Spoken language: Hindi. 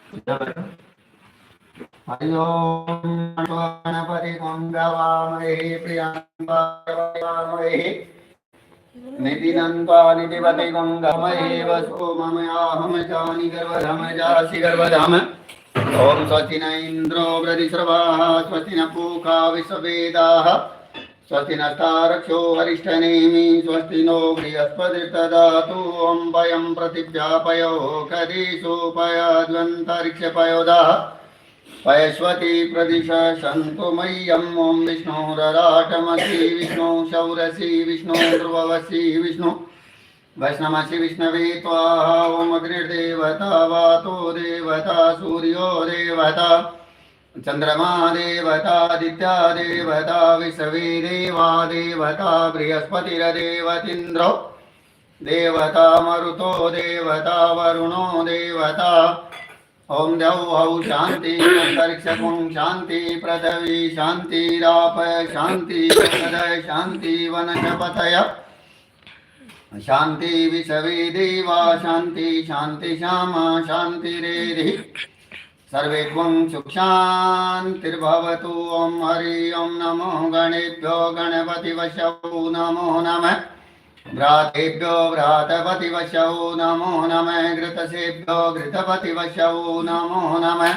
हरि ओम गणपति गंगावामहे प्रियंगावामहे निधिनन्त्वा निधिपति गंगामहे वसो ममयाहम जानि गर्भधाम जासि गर्भधाम ओम स्वस्ति न इंद्रो वृधिश्रवाः स्वस्ति न पूषा विश्ववेदाः स्वस्ति नस्तारक्षो अरिष्टनेमि स्वस्ति नो बृहस्पतिर्दधातु ओम वयं प्रतिव्यापयो कदीसोपयाद्वन्तरिक्षपयोदाः पयस्वती प्रदिश सन्तु मह्यम् ॐ विष्णुरराटमसि विष्णु शौरसि विष्णु ध्रुववसि विष्णु वैष्णवसि विष्णवे त्वाहा ॐ अग्निर्देवता वातो देवता सूर्यो देवता चंद्रमा देवतादित्या देवता विश्वे देवा देवता बृहस्पतिरदेवतीन्द्रो देवता मरुतो देवता वरुणो देवता ओम द्यौः शांति अंतरिक्षं शांति पृथ्वी शांति राप शांति सदय शांति वनस्पतय शांति विश्वे देवा शांति शांति श्यामा शांति रेधि सर्वेभ्यं सुख शांतिर्भवतु ओम हरि ओम नमो गणेभ्यो गणपतिवशो नमो नमः भ्रातेभ्यो भ्रातपतिवशौ नमो नमः घृतसेभ्यो घृतपतिवशौ नमो नमः